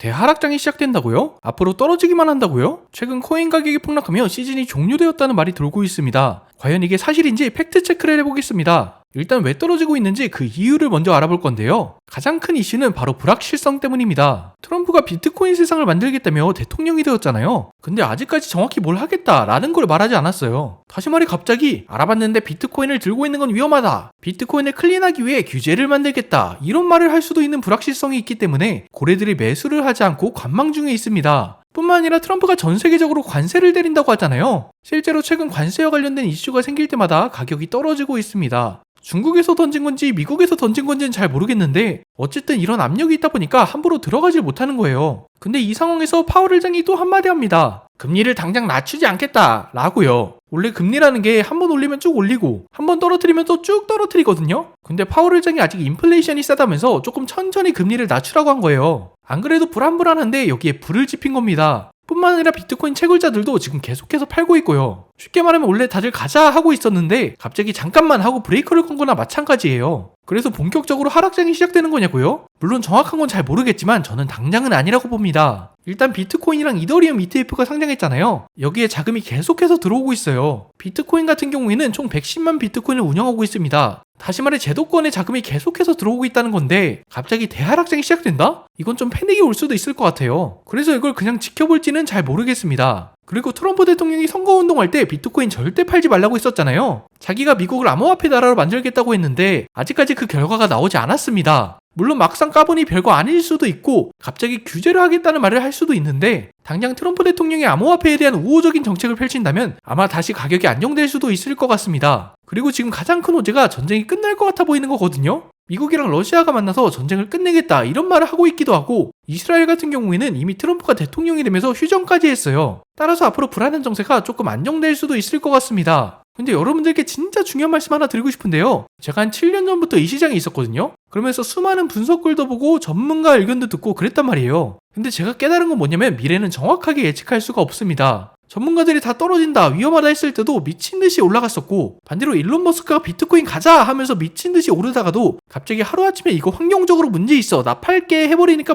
대하락장이 시작된다고요? 앞으로 떨어지기만 한다고요? 최근 코인 가격이 폭락하며 시즌이 종료되었다는 말이 돌고 있습니다. 과연 이게 사실인지 팩트체크를 해보겠습니다. 일단 왜 떨어지고 있는지 그 이유를 먼저 알아볼 건데요. 가장 큰 이슈는 바로 불확실성 때문입니다. 트럼프가 비트코인 세상을 만들겠다며 대통령이 되었잖아요. 근데 아직까지 정확히 뭘 하겠다라는 걸 말하지 않았어요. 다시 말해 갑자기 알아봤는데 비트코인을 들고 있는 건 위험하다. 비트코인을 클린하기 위해 규제를 만들겠다. 이런 말을 할 수도 있는 불확실성이 있기 때문에 고래들이 매수를 하지 않고 관망 중에 있습니다. 뿐만 아니라 트럼프가 전 세계적으로 관세를 때린다고 하잖아요. 실제로 최근 관세와 관련된 이슈가 생길 때마다 가격이 떨어지고 있습니다. 중국에서 던진 건지 미국에서 던진 건지는 잘 모르겠는데 어쨌든 이런 압력이 있다 보니까 함부로 들어가질 못하는 거예요. 근데 이 상황에서 파월 의장이 또 한마디 합니다. 금리를 당장 낮추지 않겠다 라고요. 원래 금리라는 게 한 번 올리면 쭉 올리고 한 번 떨어뜨리면 또 쭉 떨어뜨리거든요. 근데 파월 의장이 아직 인플레이션이 세다면서 조금 천천히 금리를 낮추라고 한 거예요. 안 그래도 불안불안한데 여기에 불을 지핀 겁니다. 뿐만 아니라 비트코인 채굴자들도 지금 계속해서 팔고 있고요. 쉽게 말하면 원래 다들 가자 하고 있었는데 갑자기 잠깐만 하고 브레이크를 건 거나 마찬가지예요. 그래서 본격적으로 하락장이 시작되는 거냐고요? 물론 정확한 건 잘 모르겠지만 저는 당장은 아니라고 봅니다. 일단 비트코인이랑 이더리움 ETF가 상장했잖아요. 여기에 자금이 계속해서 들어오고 있어요. 비트코인 같은 경우에는 총 110만 비트코인을 운영하고 있습니다. 다시 말해 제도권에 자금이 계속해서 들어오고 있다는 건데 갑자기 대하락장이 시작된다? 이건 좀 패닉이 올 수도 있을 것 같아요. 그래서 이걸 그냥 지켜볼지는 잘 모르겠습니다. 그리고 트럼프 대통령이 선거운동할 때 비트코인 절대 팔지 말라고 했었잖아요. 자기가 미국을 암호화폐 나라로 만들겠다고 했는데 아직까지 그 결과가 나오지 않았습니다. 물론 막상 까보니 별거 아닐 수도 있고 갑자기 규제를 하겠다는 말을 할 수도 있는데 당장 트럼프 대통령이 암호화폐에 대한 우호적인 정책을 펼친다면 아마 다시 가격이 안정될 수도 있을 것 같습니다. 그리고 지금 가장 큰 호재가 전쟁이 끝날 것 같아 보이는 거거든요. 미국이랑 러시아가 만나서 전쟁을 끝내겠다 이런 말을 하고 있기도 하고 이스라엘 같은 경우에는 이미 트럼프가 대통령이 되면서 휴전까지 했어요. 따라서 앞으로 불안한 정세가 조금 안정될 수도 있을 것 같습니다. 근데 여러분들께 진짜 중요한 말씀 하나 드리고 싶은데요. 제가 한 7년 전부터 이 시장에 있었거든요. 그러면서 수많은 분석글도 보고 전문가 의견도 듣고 그랬단 말이에요. 근데 제가 깨달은 건 뭐냐면 미래는 정확하게 예측할 수가 없습니다. 전문가들이 다 떨어진다, 위험하다 했을 때도 미친듯이 올라갔었고 반대로 일론 머스크가 비트코인 가자 하면서 미친듯이 오르다가도 갑자기 하루아침에 이거 환경적으로 문제 있어 나 팔게 해버리니까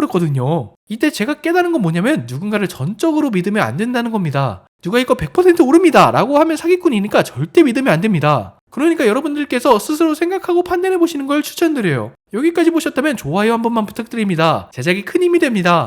폭락해버렸거든요. 이때 제가 깨달은 건 뭐냐면 누군가를 전적으로 믿으면 안 된다는 겁니다. 누가 이거 100% 오릅니다 라고 하면 사기꾼이니까 절대 믿으면 안 됩니다. 그러니까 여러분들께서 스스로 생각하고 판단해보시는 걸 추천드려요. 여기까지 보셨다면 좋아요 한 번만 부탁드립니다. 제작에 큰 힘이 됩니다.